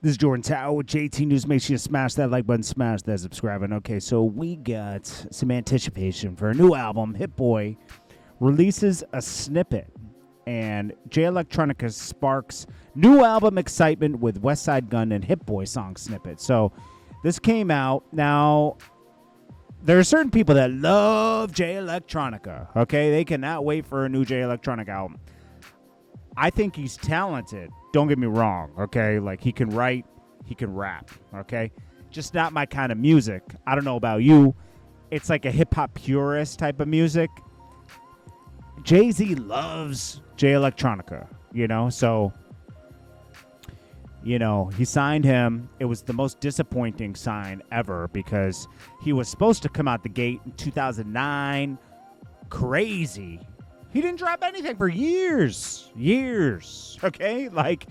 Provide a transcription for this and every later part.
This is Jordan Tower with JT News. Make sure you smash that like button, smash that subscribe button. Okay, so we got some anticipation for a new album. Hit Boy releases a snippet, and Electronica sparks new album excitement with West Side Gun and Hit Boy song snippet. So this came out. Now, there are certain people that love Electronica. Okay, they cannot wait for a new Electronica album. I think he's talented. Don't get me wrong, okay? Like, he can write, he can rap, okay? Just not my kind of music. I don't know about you. It's like a hip-hop purist type of music. Jay-Z loves Electronica, you know? So, you know, he signed him. It was the most disappointing sign ever because he was supposed to come out the gate in 2009. Crazy. He didn't drop anything for years, okay? Like,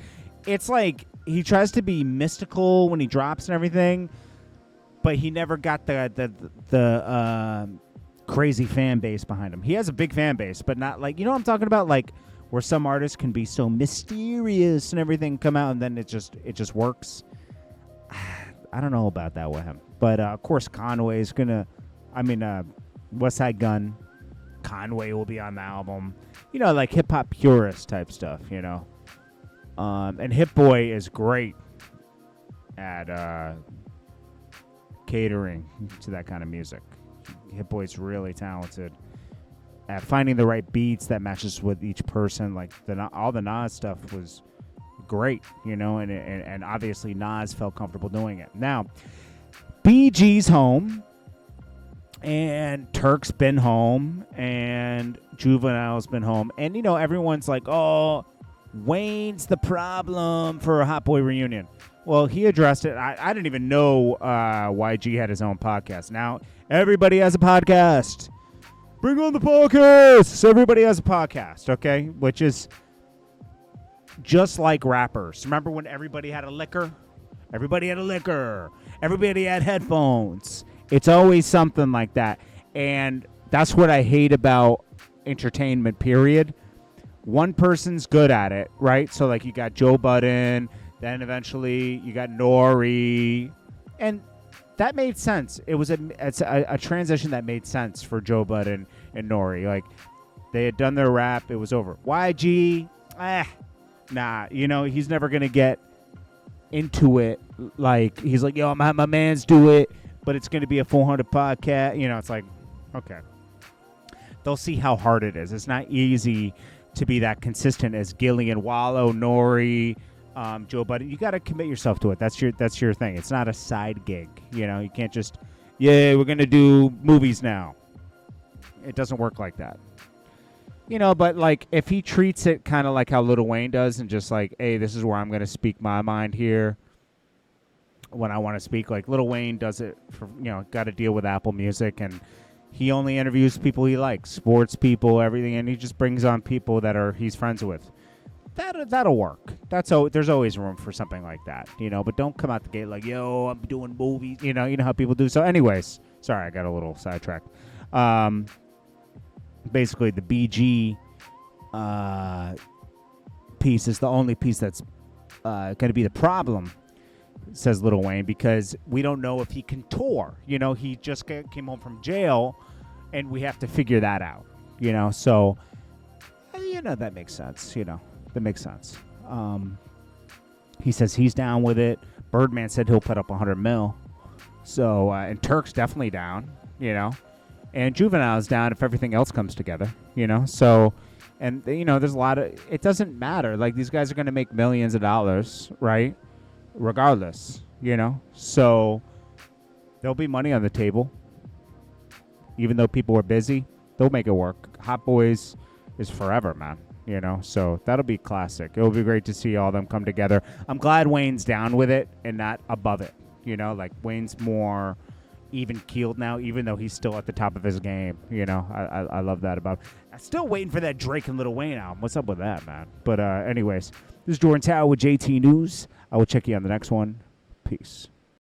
it's like he tries to be mystical when he drops and everything, but he never got the crazy fan base behind him. He has a big fan base, but not like, you know what I'm talking about? Like, where some artists can be so mysterious and everything come out and then it just works. I don't know about that with him. But, of course, Conway's going to, West Side Gun, Conway will be on the album, you know, like hip-hop purist type stuff, you know. And Hit Boy is great at catering to that kind of music. Hit Boy's really talented at finding the right beats that matches with each person. Like all the Nas stuff was great, you know, and obviously Nas felt comfortable doing it. Now, BG's home. And THNKS been home, and Juvenile's been home. And, you know, everyone's like, oh, Wayne's the problem for a Hot Boy reunion. Well, he addressed it. I didn't even know YG had his own podcast. Now, everybody has a podcast. Bring on the podcast. So everybody has a podcast, okay? Which is just like rappers. Remember when everybody had a liquor? Everybody had a liquor. Everybody had headphones. It's always something like that. And that's what I hate about entertainment, period. One person's good at it, right? So, like, you got Joe Budden, then eventually you got Nori. And that made sense. It's a transition that made sense for Joe Budden and Nori. Like, they had done their rap. It was over. YG, nah. You know, he's never going to get into it. Like, he's like, yo, I'm having my mans do it. But it's going to be a 400 podcast. You know, it's like, okay. They'll see how hard it is. It's not easy to be that consistent as Gillian Wallow, Nori, Joe Budden. You got to commit yourself to it. That's your thing. It's not a side gig. You know, you can't just, yeah, we're going to do movies now. It doesn't work like that. You know, but like if he treats it kind of like how Lil Wayne does and just like, hey, this is where I'm going to speak my mind here. When I want to speak, like Lil Wayne does it for, you know, got to deal with Apple Music, and he only interviews people he likes, sports people, everything, and he just brings on people that he's friends with. That'll work. There's always room for something like that, you know. But don't come out the gate like, yo, I'm doing movies, you know how people do. So, anyways, sorry, I got a little sidetracked. Basically, the BG piece is the only piece that's going to be the problem. Says Lil Wayne, because we don't know if he can tour. You know, he just came home from jail, and we have to figure that out. You know, so you know that makes sense. You know, that makes sense. He says he's down with it. Birdman said he'll put up 100 mil. So and THNKS definitely down. You know, and Juvenile's down if everything else comes together. You know, so and you know there's a lot of. It doesn't matter. Like these guys are going to make millions of dollars, right? Regardless, you know, so there'll be money on the table. Even though people are busy, they'll make it work. Hot Boys is forever, man. You know, so that'll be classic. It'll be great to see all of them come together. I'm glad Wayne's down with it and not above it. You know, like Wayne's more even keeled now, even though he's still at the top of his game. You know, I love that about him. I'm still waiting for that Drake and Lil Wayne album. What's up with that, man? But anyways, this is Jordan Tower with JT News. I will check you on the next one. Peace.